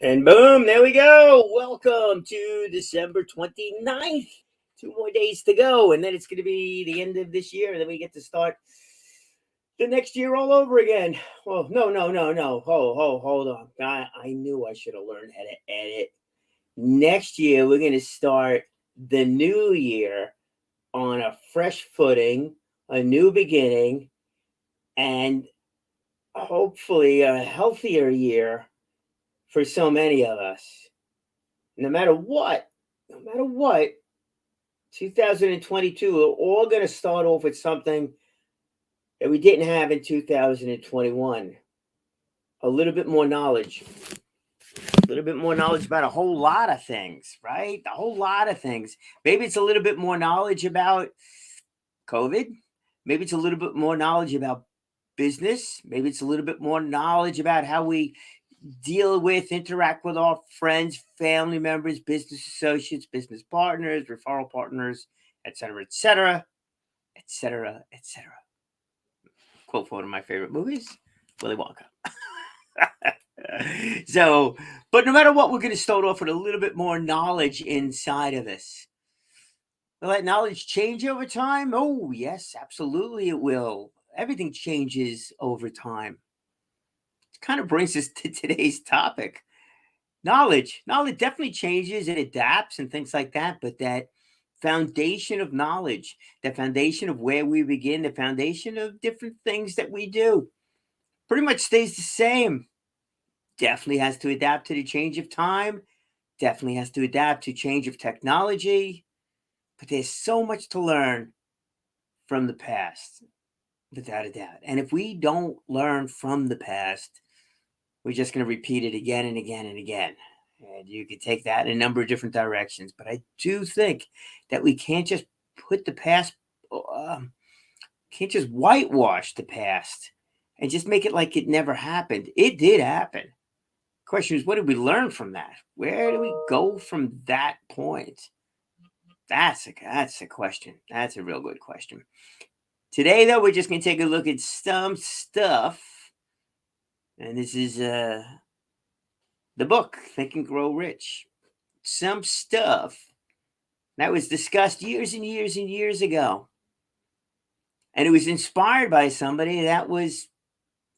And boom, there we go. Welcome to December 29th. 2 more days to go, and then it's going to be the end of this year, and then we get to start the next year all over again. Well, no. Hold on. I knew I should have learned how to edit. Next year, we're going to start the new year on a fresh footing, a new beginning, and hopefully a healthier year for so many of us. No matter what, 2022, we're all going to start off with something that we didn't have in 2021. A little bit more knowledge. A little bit more knowledge about a whole lot of things, right? A whole lot of things. Maybe it's a little bit more knowledge about COVID. Maybe it's a little bit more knowledge about business. Maybe it's a little bit more knowledge about how we deal with, interact with our friends, family members, business associates, business partners, referral partners, etc., etc., etc., etc. Quote from one of my favorite movies, Willy Wonka. So, but no matter what, we're going to start off with a little bit more knowledge inside of us. Will that knowledge change over time? Oh, yes, absolutely it will. Everything changes over time. It kind of brings us to today's topic. Knowledge definitely changes and adapts and things like that, but that foundation of knowledge, the foundation of where we begin, the foundation of different things that we do, pretty much stays the same. Definitely has to adapt to the change of time, definitely has to adapt to change of technology, but there's so much to learn from the past, without a doubt. And if we don't learn from the past, we're just going to repeat it again and again and again. And you could take that in a number of different directions. But I do think that we can't just put the past, can't just whitewash the past and just make it like it never happened. It did happen. Question is, what did we learn from that? Where do we go from that point? That's a question. That's a real good question. Today, though, we're just going to take a look at some stuff. And this is the book, Think and Grow Rich. Some stuff that was discussed years and years and years ago. And it was inspired by somebody that was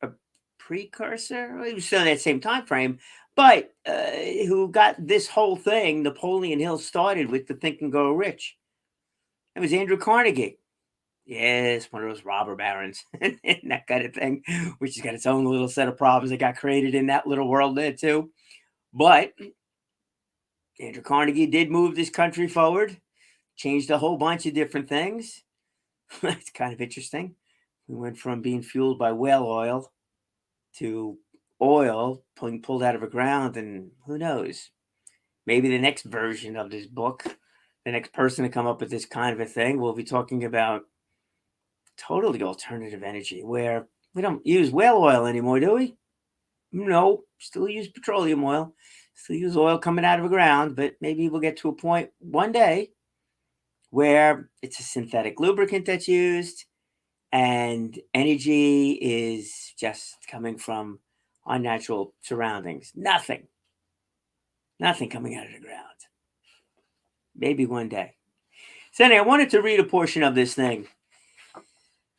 a precursor. It was still in that same time frame, but who got this whole thing, Napoleon Hill, started with the Think and Grow Rich. It was Andrew Carnegie. Yes, one of those robber barons and that kind of thing, which has got its own little set of problems that got created in that little world there too. But Andrew Carnegie did move this country forward, changed a whole bunch of different things. It's kind of interesting. We went from being fueled by whale oil to oil being pulled out of the ground, and who knows? Maybe the next version of this book, the next person to come up with this kind of a thing, will be talking about totally alternative energy, where we don't use whale oil anymore, do we? No, still use petroleum oil, still use oil coming out of the ground, but maybe we'll get to a point one day where it's a synthetic lubricant that's used and energy is just coming from unnatural surroundings. Nothing coming out of the ground. Maybe one day. So anyway, I wanted to read a portion of this thing.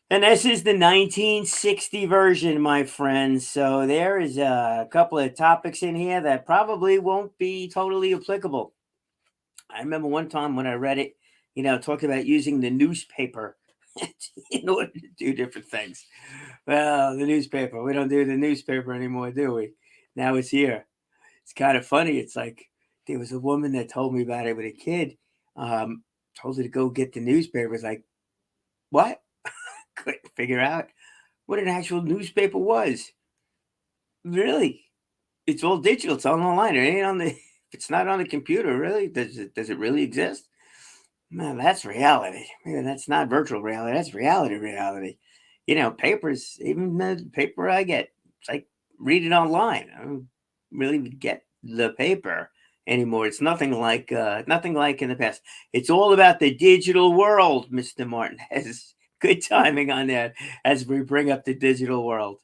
And this is the 1960 version, my friends. So there is a couple of topics in here that probably won't be totally applicable. I remember one time when I read it, talking about using the newspaper in order to do different things. Well, the newspaper, we don't do the newspaper anymore, do we? Now it's here. It's kind of funny. It's like there was a woman that told me about it with a kid, told her to go get the newspaper. It's like, what? Couldn't figure out what an actual newspaper was. Really? It's all digital. It's all online. It ain't on the. It's not on the computer. Really? Does it really exist? Man, that's reality. Man, that's not virtual reality. That's reality. Papers. Even the paper I get, it's like read it online. I don't really get the paper anymore. It's nothing like in the past. It's all about the digital world, Mr. Martinez. Good timing on that as we bring up the digital world.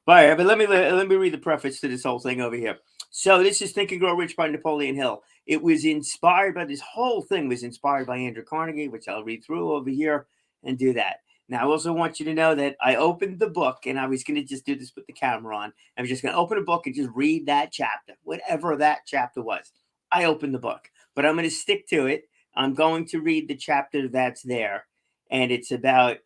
All right, but let me read the preface to this whole thing over here. So this is Think and Grow Rich by Napoleon Hill. It was inspired by this whole thing was inspired by Andrew Carnegie, which I'll read through over here and do that. Now I also want you to know that I opened the book and I was going to just do this with the camera on. I was just going to open a book and just read that chapter, whatever that chapter was. I opened the book, but I'm going to stick to it. I'm going to read the chapter that's there, and it's about.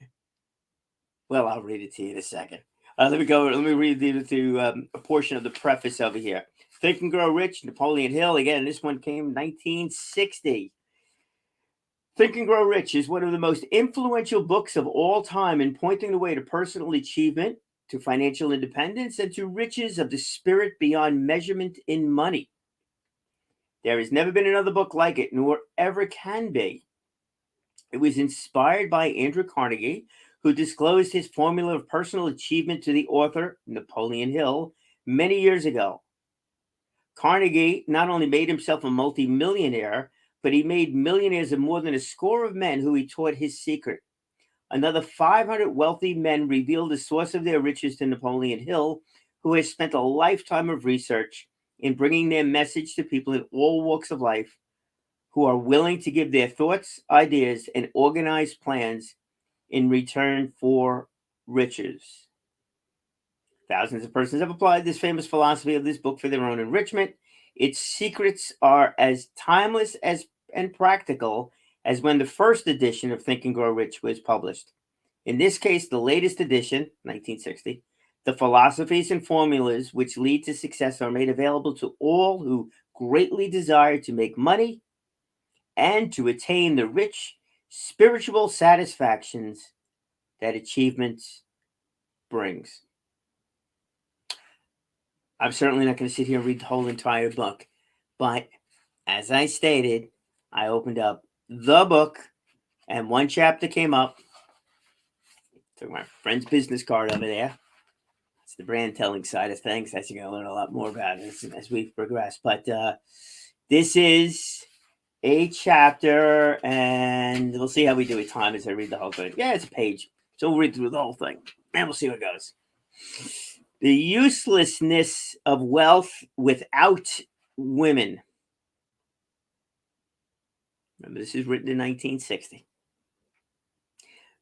Well, I'll read it to you in a second. Let me go. Let me read a portion of the preface over here. Think and Grow Rich, Napoleon Hill. Again, this one came 1960. Think and Grow Rich is one of the most influential books of all time in pointing the way to personal achievement, to financial independence, and to riches of the spirit beyond measurement in money. There has never been another book like it, nor ever can be. It was inspired by Andrew Carnegie, who disclosed his formula of personal achievement to the author, Napoleon Hill, many years ago. Carnegie not only made himself a multimillionaire, but he made millionaires of more than a score of men who he taught his secret. Another 500 wealthy men revealed the source of their riches to Napoleon Hill, who has spent a lifetime of research in bringing their message to people in all walks of life who are willing to give their thoughts, ideas, and organized plans in return for riches. Thousands of persons have applied this famous philosophy of this book for their own enrichment. Its secrets are as timeless and practical as when the first edition of Think and Grow Rich was published. In this case, the latest edition, 1960, the philosophies and formulas which lead to success are made available to all who greatly desire to make money and to attain the rich spiritual satisfactions that achievement brings. I'm certainly not going to sit here and read the whole entire book, but as I stated, I opened up the book and one chapter came up. Took my friend's business card over there. It's the brand telling side of things. As you're going to learn a lot more about it as we progress. But this is a chapter, and we'll see how we do with time as I read the whole thing. Yeah, it's a page. So we'll read through the whole thing, and we'll see how it goes. The uselessness of wealth without women. Remember, this is written in 1960.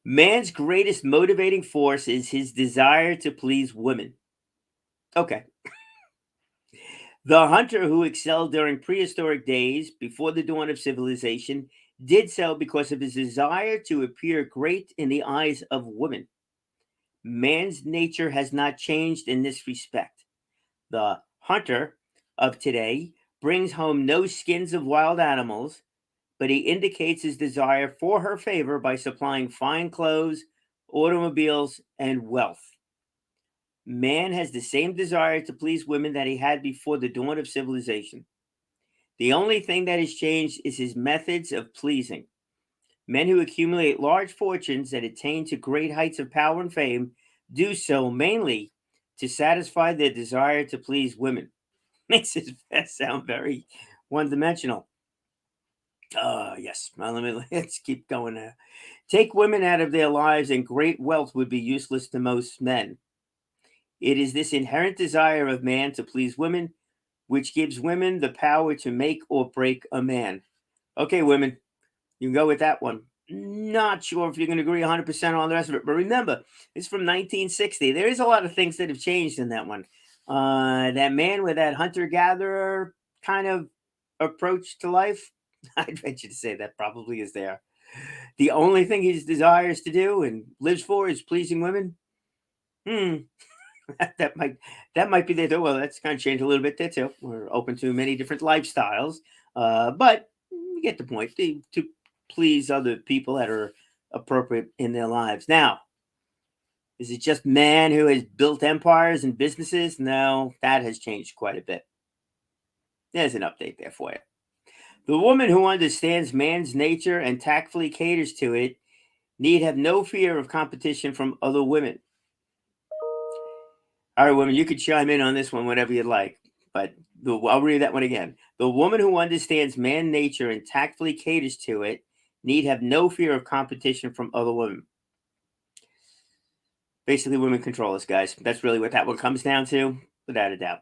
Man's greatest motivating force is his desire to please women. Okay. The hunter who excelled during prehistoric days before the dawn of civilization did so because of his desire to appear great in the eyes of women. Man's nature has not changed in this respect. The hunter of today brings home no skins of wild animals, but he indicates his desire for her favor by supplying fine clothes, automobiles, and wealth. Man has the same desire to please women that he had before the dawn of civilization. The only thing that has changed is his methods of pleasing. Men who accumulate large fortunes and attain to great heights of power and fame do so mainly to satisfy their desire to please women. Makes it sound very one-dimensional. Yes. Well, let's keep going there. Take women out of their lives and great wealth would be useless to most men. It is this inherent desire of man to please women which gives women the power to make or break a man. Okay, women, you can go with that one. Not sure if you're going to agree 100% on the rest of it, but remember, it's from 1960. There is a lot of things that have changed in that one. That man with that hunter-gatherer kind of approach to life, I'd venture to say that probably is there. The only thing he desires to do and lives for is pleasing women. that might be there too. Well, that's kind of changed a little bit there too. We're open to many different lifestyles, but you get the point. To please other people that are appropriate in their lives. Now, is it just man who has built empires and businesses? No, that has changed quite a bit. There's an update there for you. The woman who understands man's nature and tactfully caters to it need have no fear of competition from other women. All right, women, you could chime in on this one whenever you'd like, but I'll read that one again. The woman who understands man nature and tactfully caters to it need have no fear of competition from other women. Basically, women control us, guys. That's really what that one comes down to, without a doubt.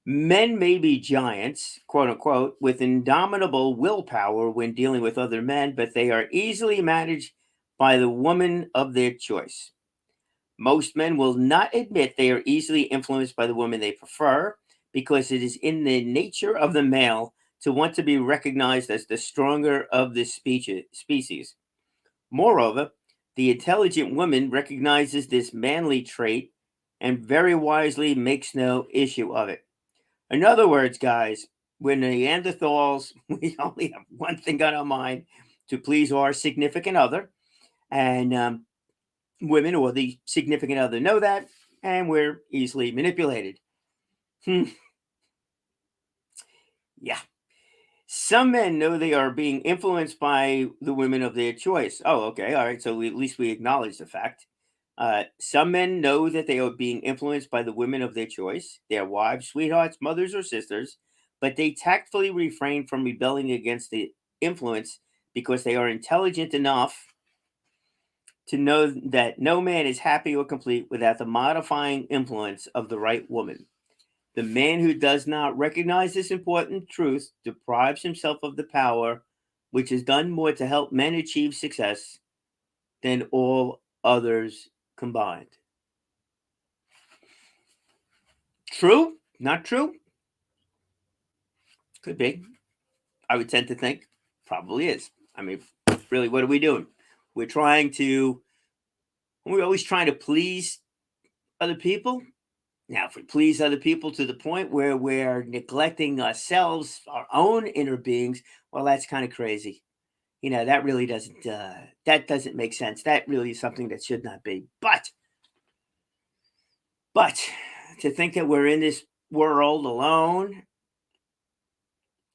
Men may be giants, quote unquote, with indomitable willpower when dealing with other men, but they are easily managed by the woman of their choice. Most men will not admit they are easily influenced by the woman they prefer because it is in the nature of the male to want to be recognized as the stronger of the species. Moreover, the intelligent woman recognizes this manly trait and very wisely makes no issue of it. In other words, guys, we're Neanderthals. We only have one thing on our mind: to please our significant other. And women or the significant other know that, and we're easily manipulated. Hmm. Yeah. Some men know they are being influenced by the women of their choice. Oh, okay. All right. So at least we acknowledge the fact. Some men know that they are being influenced by the women of their choice, their wives, sweethearts, mothers, or sisters, but they tactfully refrain from rebelling against the influence because they are intelligent enough to know that no man is happy or complete without the modifying influence of the right woman. The man who does not recognize this important truth deprives himself of the power which has done more to help men achieve success than all others combined. True? Not true? Could be. I would tend to think probably is. I mean, really, what are we doing? We're trying to, we're always trying to please other people. Now, if we please other people to the point where we're neglecting ourselves, our own inner beings, well, that's kind of crazy. That really doesn't make sense. That really is something that should not be. But to think that we're in this world alone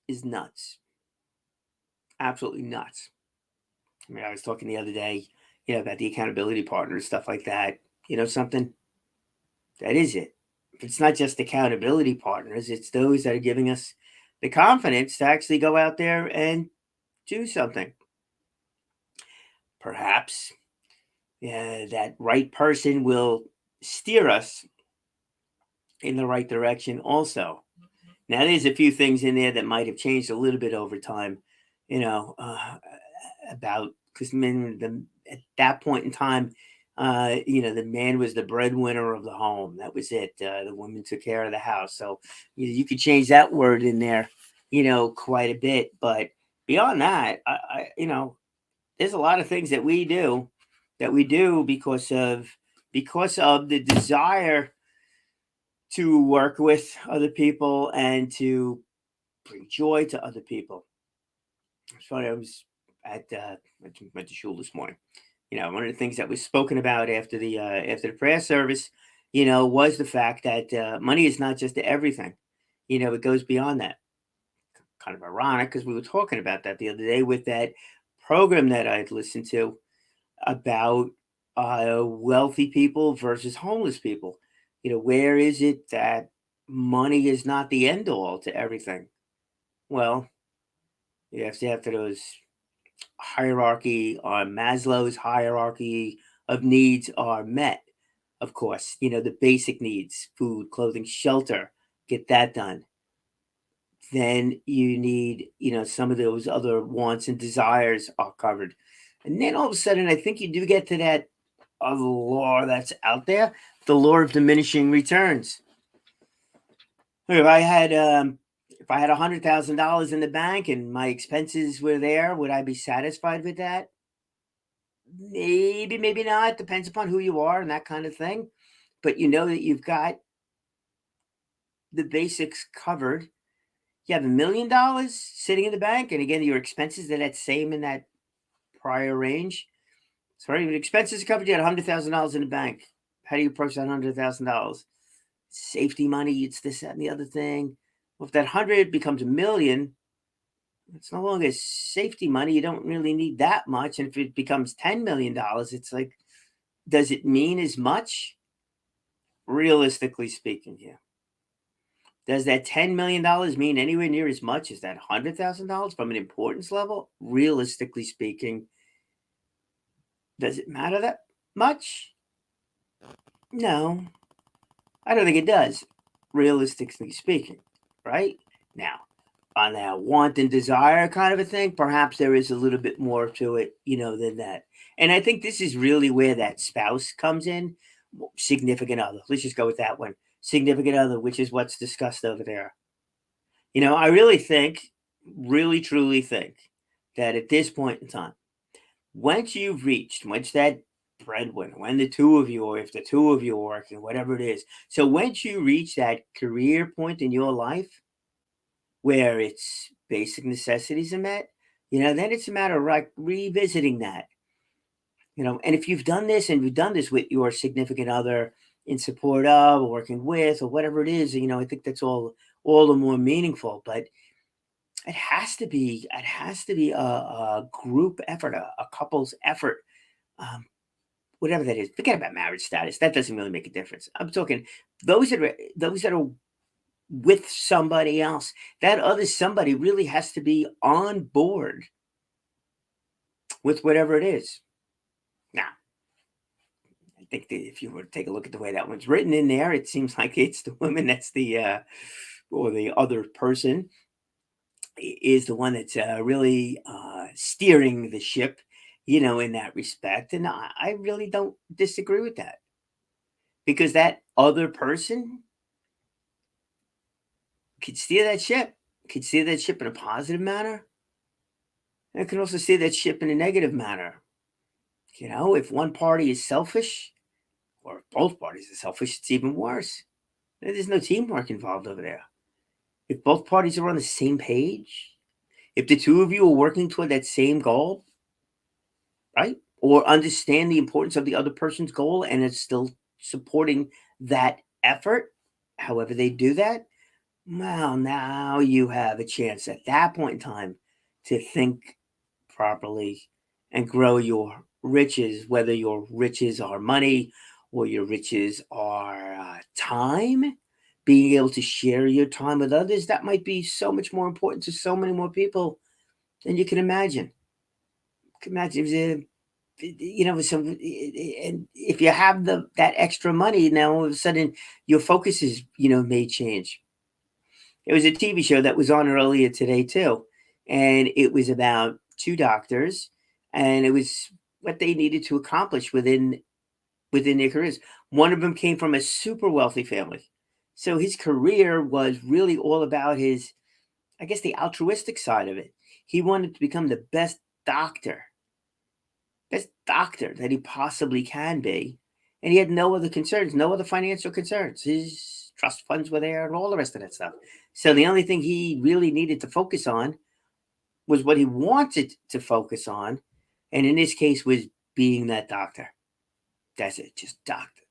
is nuts. Absolutely nuts. I mean, I was talking the other day, about the accountability partner and stuff like that. Something that is it. It's not just accountability partners, it's those that are giving us the confidence to actually go out there and do something. Perhaps that right person will steer us in the right direction also. Now, there's a few things in there that might have changed a little bit over time, about because men, at that point in time, the man was the breadwinner of the home. That was it. The woman took care of the house. So you could change that word in there, quite a bit. But beyond that, there's a lot of things that we do because of the desire to work with other people and to bring joy to other people. It's funny. I was went to shul this morning. One of the things that was spoken about after the prayer service, was the fact that money is not just everything. It goes beyond that. Kind of ironic because we were talking about that the other day with that program that I'd listened to about wealthy people versus homeless people. Where is it that money is not the end all to everything? Well, you have to after those hierarchy or Maslow's hierarchy of needs are met. Of course, the basic needs: food, clothing, shelter. Get that done. Then you need, some of those other wants and desires are covered. And then all of a sudden, I think you do get to that other law that's out there, the law of diminishing returns. If I had $100,000 in the bank and my expenses were there, would I be satisfied with that? Maybe, maybe not. Depends upon who you are and that kind of thing. But you know that you've got the basics covered. You have $1 million sitting in the bank, and again, your expenses are that same in that prior range. Sorry, your expenses are covered. You had $100,000 in the bank. How do you approach that $100,000? Safety money. It's this, that, and the other thing. Well, if that 100 becomes a million, it's no longer safety money. You don't really need that much. And if it becomes $10 million, it's like, does it mean as much? Realistically speaking, here. Does that $10 million mean anywhere near as much as that $100,000 from an importance level? Realistically speaking, does it matter that? much? No, I don't think it does, realistically speaking, right? Now, on that want and desire kind of a thing, perhaps there is a little bit more to it, than that. And I think this is really where that spouse comes in, significant other. Let's just go with that one. Significant other, which is what's discussed over there. I really think, really truly think that at this point in time, once that breadwinner, when the two of you, or if the two of you are working, whatever it is. So once you reach that career point in your life where it's basic necessities are met, then it's a matter of like revisiting that. And if you've done this and you've done this with your significant other in support of or working with or whatever it is, I think that's all the more meaningful. But it has to be a group effort, a couple's effort, um, whatever that is. Forget about marriage status. That doesn't really make a difference. I'm talking those that are with somebody else. That other somebody really has to be on board with whatever it is. Now, I think that if you were to take a look at the way that one's written in there, it seems like it's the woman that's or the other person is the one that's really steering the ship, in that respect. And I really don't disagree with that because that other person could steer that ship in a positive manner. And it can also steer that ship in a negative manner. If one party is selfish or if both parties are selfish, it's even worse. There's no teamwork involved over there. If both parties are on the same page, if the two of you are working toward that same goal, right? Or understand the importance of the other person's goal and it's still supporting that effort, however they do that, well, now you have a chance at that point in time to think properly and grow your riches, whether your riches are money or your riches are time, being able to share your time with others. That might be so much more important to so many more people than you can imagine. Imagine if and if you have that extra money, now all of a sudden your focus is may change. There was a TV show that was on earlier today too, and it was about two doctors, and it was what they needed to accomplish within their careers. One of them came from a super wealthy family, so his career was really all about his, I guess, the altruistic side of it. He wanted to become the best doctor that he possibly can be, and he had no other concerns, no other financial concerns. His trust funds were there and all the rest of that stuff. So the only thing he really needed to focus on was what he wanted to focus on, and in this case was being that doctor. That's it, just doctor,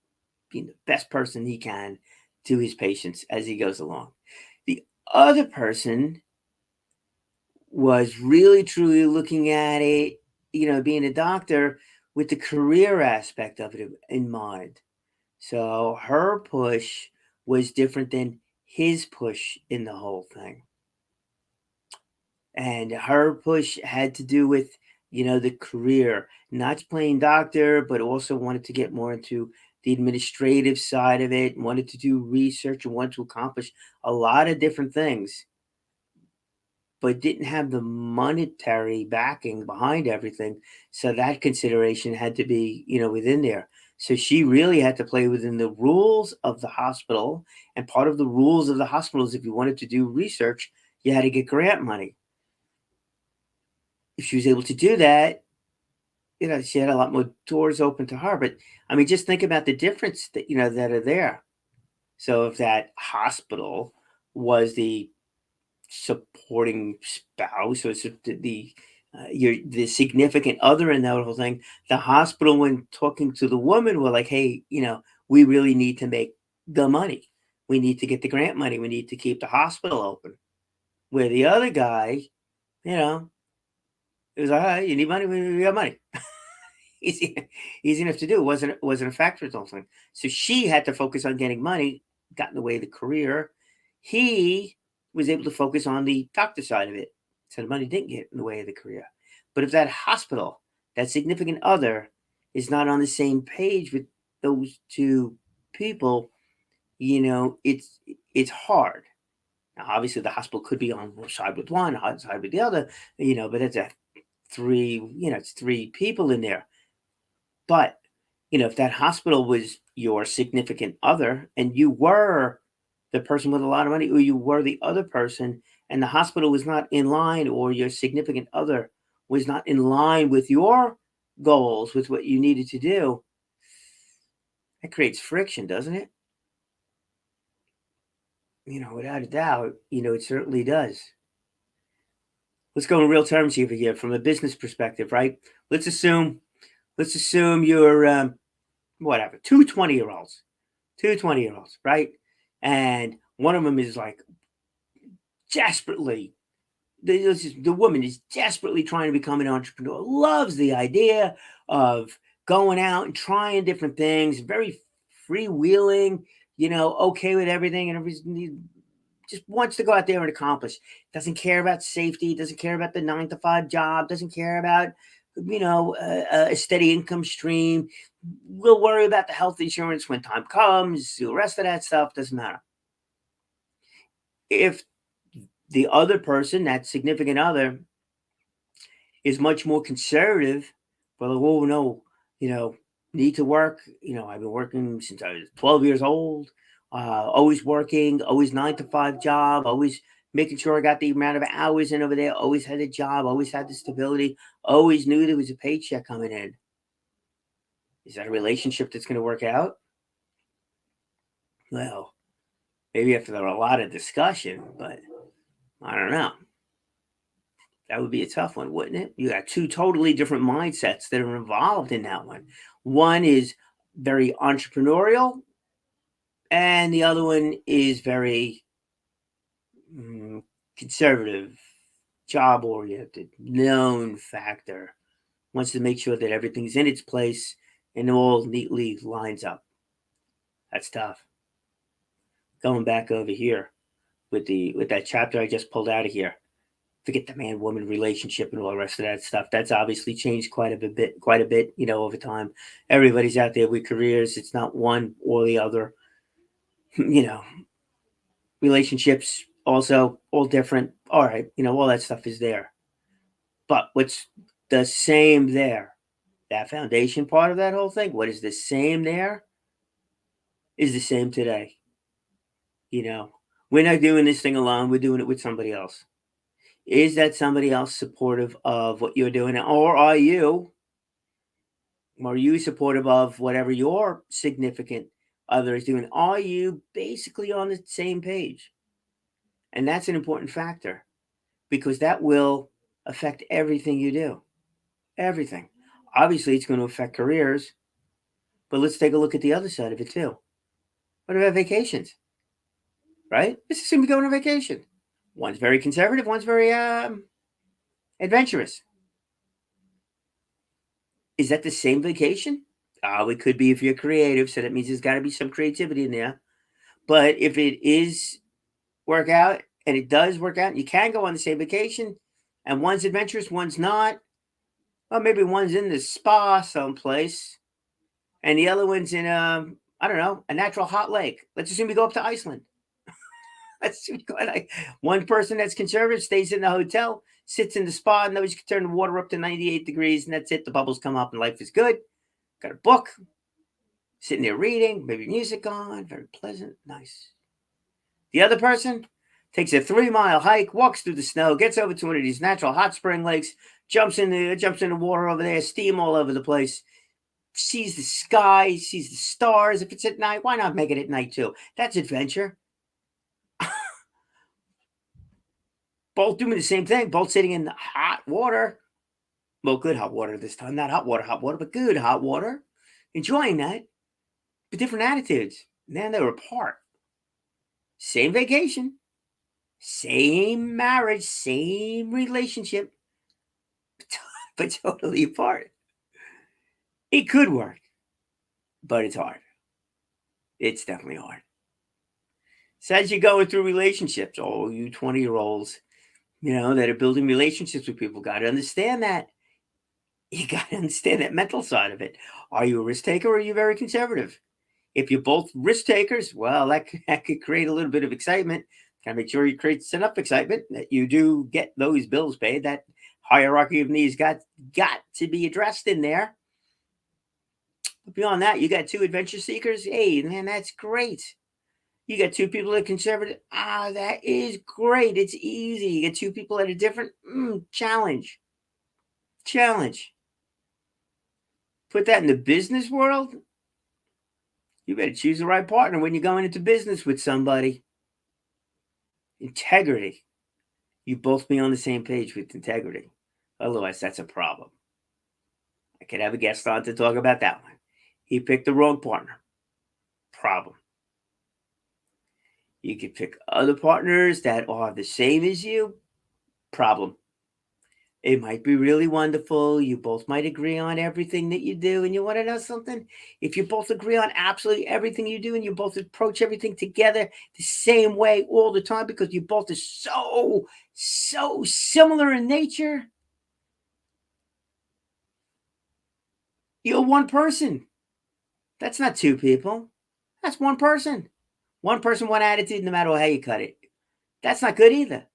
being the best person he can to his patients as he goes along. The other person was really truly looking at it, being a doctor with the career aspect of it in mind. So her push was different than his push in the whole thing. And her push had to do with, the career, not playing doctor, but also wanted to get more into the administrative side of it, wanted to do research and wanted to accomplish a lot of different things but didn't have the monetary backing behind everything. So that consideration had to be, within there. So she really had to play within the rules of the hospital. And part of the rules of the hospital is if you wanted to do research, you had to get grant money. If she was able to do that, she had a lot more doors open to her. But I mean, just think about the difference that are there. So if that hospital was the supporting spouse or the significant other in that whole thing, the hospital when talking to the woman were like, hey, we really need to make the money, we need to get the grant money, we need to keep the hospital open. Where the other guy, it was like, all right, you need money, we got money. easy easy enough to do. It wasn't a factor at the whole thing. So she had to focus on getting money, got in the way of the career. He was able to focus on the doctor side of it. So the money didn't get in the way of the career. But if that hospital, that significant other, is not on the same page with those two people, it's hard. Now, obviously, the hospital could be on one side with one, side with the other, but that's a three, it's three people in there. But, if that hospital was your significant other and you were the person with a lot of money, or you were the other person, and the hospital was not in line, or your significant other was not in line with your goals, with what you needed to do, that creates friction, doesn't it? Without a doubt, it certainly does. Let's go in real terms here from a business perspective, right? Let's assume, you're whatever, two 20-year-olds, right? And one of them is like desperately, the woman is desperately trying to become an entrepreneur, loves the idea of going out and trying different things, very freewheeling, okay with everything, and everything, just wants to go out there and accomplish. Doesn't care about safety, doesn't care about the 9 to 5 job, doesn't care about a steady income stream. We'll worry about the health insurance when time comes. The rest of that stuff doesn't matter. If the other person, that significant other, is much more conservative, but like, oh no, need to work. I've been working since I was 12 years old. Always working, always 9 to 5 job, always making sure I got the amount of hours in over there. Always had a job, always had the stability, always knew there was a paycheck coming in. Is that a relationship that's going to work out? Well, maybe after a lot of discussion, but I don't know. That would be a tough one, wouldn't it? You got two totally different mindsets that are involved in that one. One is very entrepreneurial, and the other one is very conservative, job oriented, known factor. Wants to make sure that everything's in its place and all neatly lines up. That's tough. Going back over here with that chapter I just pulled out of here. Forget the man woman relationship and all the rest of that stuff. That's obviously changed quite a bit, over time. Everybody's out there with careers. It's not one or the other. you know, Relationships also all different. All right, all that stuff is there. But what's the same there? That foundation part of that whole thing, what is the same there is the same today. You know, we're not doing this thing alone, we're doing it with somebody else. Is that somebody else supportive of what you're doing? Or are you supportive of whatever your significant other is doing? Are you basically on the same page? And that's an important factor because that will affect everything you do. Everything. Obviously, it's going to affect careers, but let's take a look at the other side of it too. What about vacations? Right? Let's assume we go on a vacation. One's very conservative, one's very adventurous. Is that the same vacation? Oh, it could be if you're creative, so that means there's got to be some creativity in there. But if it is work out and it does work out, and you can go on the same vacation, and one's adventurous, one's not. Well, maybe one's in the spa someplace, and the other one's in I don't know, a natural hot lake. Let's assume we go up to Iceland. Let's assume we go one person that's conservative stays in the hotel, sits in the spa, knows you can turn the water up to 98 degrees, and that's it. The bubbles come up, and life is good. Got a book, sitting there reading, maybe music on, very pleasant, nice. The other person takes a 3-mile hike, walks through the snow, gets over to one of these natural hot spring lakes, jumps in the water over there, steam all over the place, sees the sky, sees the stars. If it's at night, why not make it at night too? That's adventure. Both doing the same thing, both sitting in the hot water. Well, good hot water this time. Not hot water, but good hot water. Enjoying that. But different attitudes. Man, they were apart. Same vacation, same marriage, same relationship, but totally apart. It could work, but it's hard. It's definitely hard. So as you're going through relationships, oh, you 20-year-olds, that are building relationships with people, got to understand that You got to understand that mental side of it. Are you a risk taker or are you very conservative? If you're both risk takers, well, that could create a little bit of excitement. Got to make sure you create enough excitement that you do get those bills paid. That hierarchy of needs got to be addressed in there. But beyond that, you got two adventure seekers. Hey, man, that's great. You got two people that are conservative. That is great. It's easy. You get two people that are different. Challenge. Challenge. Put that in the business world. You better choose the right partner when you're going into business with somebody. Integrity. You both be on the same page with integrity. Otherwise, that's a problem. I could have a guest on to talk about that one. He picked the wrong partner. Problem. You could pick other partners that are the same as you. Problem. It might be really wonderful. You both might agree on everything that you do. And you want to know something? If you both agree on absolutely everything you do and you both approach everything together the same way all the time because you both are so similar in nature, you're one person. That's not two people. That's one person. One person, one attitude, no matter how you cut it. That's not good either.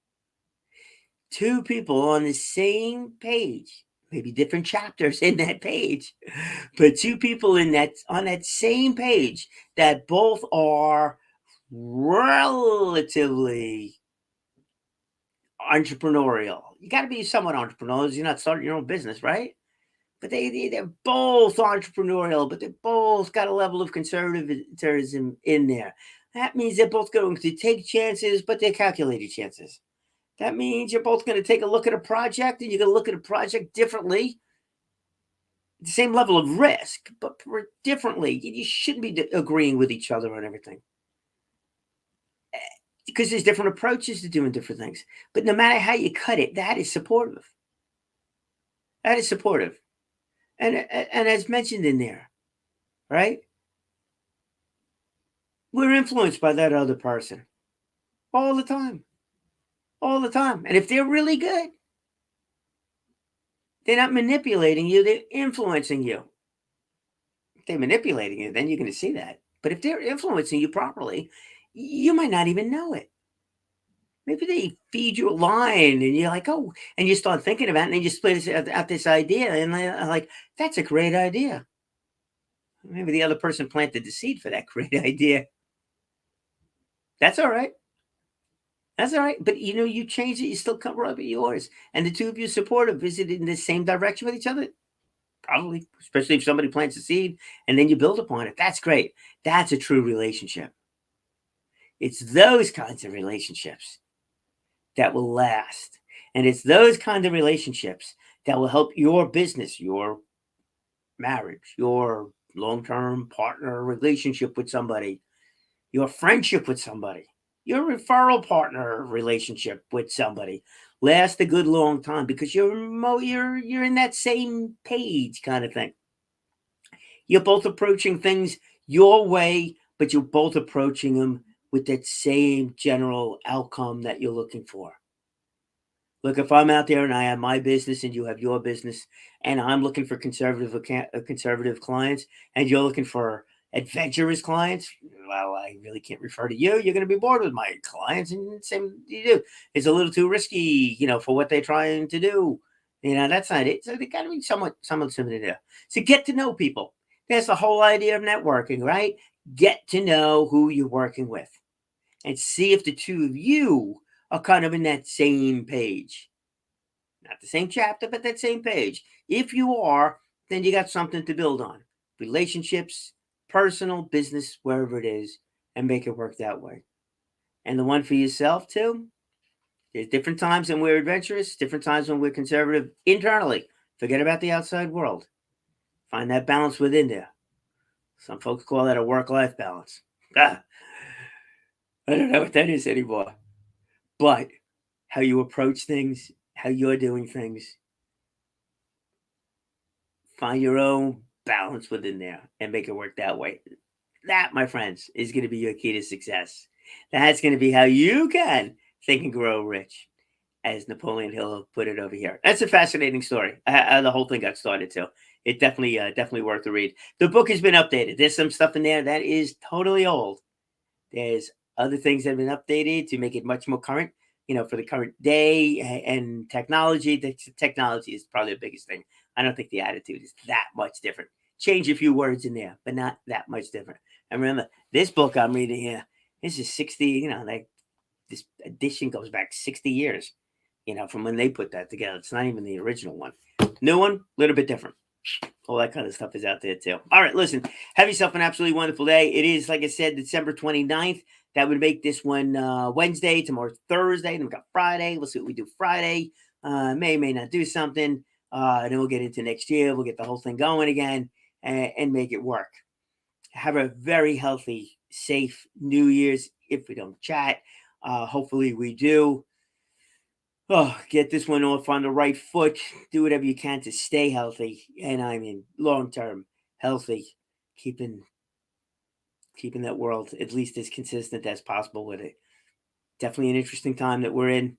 Two people on the same page, maybe different chapters in that page, but two people in that on that same page that both are relatively entrepreneurial. You got to be somewhat entrepreneurial. You're not starting your own business, right? But they're both entrepreneurial, but they both got a level of conservatism in there. That means they're both going to take chances, but they're calculated chances. That means you're both going to take a look at a project and you're going to look at a project differently, the same level of risk, but differently. You shouldn't be agreeing with each other on everything because there's different approaches to doing different things. But no matter how you cut it, that is supportive. That is supportive. And as mentioned in there, right? We're influenced by that other person all the time, all the time. And if they're really good, they're not manipulating you, they're influencing you. If they're manipulating you, then you're going to see that. But if they're influencing you properly, you might not even know it. Maybe they feed you a line and you're like, oh, and you start thinking about it and then you split out this idea. And I'm like, that's a great idea. Maybe the other person planted the seed for that great idea. That's all right. That's all right. But you change it, you still come up with yours. And the two of you supportive. Is it in the same direction with each other? Probably, especially if somebody plants a seed and then you build upon it. That's great. That's a true relationship. It's those kinds of relationships that will last. And it's those kinds of relationships that will help your business, your marriage, your long term partner relationship with somebody, your friendship with somebody, your referral partner relationship with somebody last a good long time because you're in that same page kind of thing. You're both approaching things your way, but you're both approaching them with that same general outcome that you're looking for. Look, if I'm out there and I have my business and you have your business, and I'm looking for conservative clients, and you're looking for adventurous clients, well, I really can't refer to you. You're going to be bored with my clients, and same you do. It's a little too risky, for what they're trying to do. That's not it. So they got to be somewhat similar there. So get to know people. That's the whole idea of networking, right? Get to know who you're working with, and see if the two of you are kind of in that same page. Not the same chapter, but that same page. If you are, then you got something to build on. Relationships, personal, business, wherever it is, and make it work that way. And the one for yourself, too. There's different times when we're adventurous, different times when we're conservative internally. Forget about the outside world. Find that balance within there. Some folks call that a work-life balance. I don't know what that is anymore. But how you approach things, how you're doing things, find your own balance within there and make it work that way. That, my friends, is going to be your key to success. That's going to be how you can think and grow rich. as Napoleon Hill put it over here. That's a fascinating story. How the whole thing got started too. It definitely worth the read. The book has been updated. There's some stuff in there that is totally old. There's other things that have been updated to make it much more current, for the current day and technology. The technology is probably the biggest thing. I don't think the attitude is that much different. Change a few words in there, but not that much different. And remember, this book I'm reading here, this is 60, like this edition goes back 60 years, from when they put that together. It's not even the original one. New one, a little bit different. All that kind of stuff is out there too. All right, listen, have yourself an absolutely wonderful day. It is, like I said, December 29th. That would make this one Wednesday, tomorrow Thursday, then we got Friday. We'll see what we do Friday. May not do something. Then we'll get into next year. We'll get the whole thing going again and make it work. Have a very healthy, safe New Year's if we don't chat. Hopefully we do. Oh, get this one off on the right foot. Do whatever you can to stay healthy, and I mean long term healthy, keeping that world at least as consistent as possible with it. Definitely an interesting time that we're in.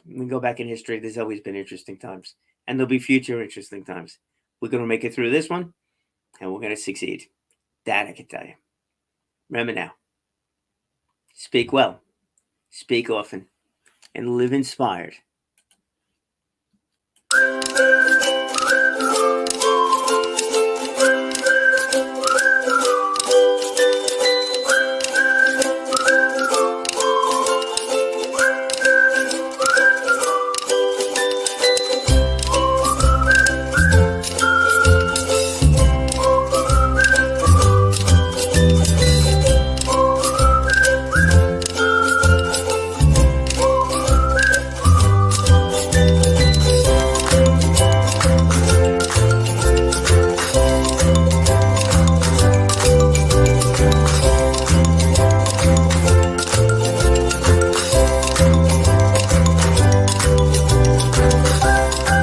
When we go back in history, there's always been interesting times, and there'll be future interesting times. We're going to make it through this one, and we're going to succeed. That I can tell you. Remember now, speak well, speak often, and live inspired.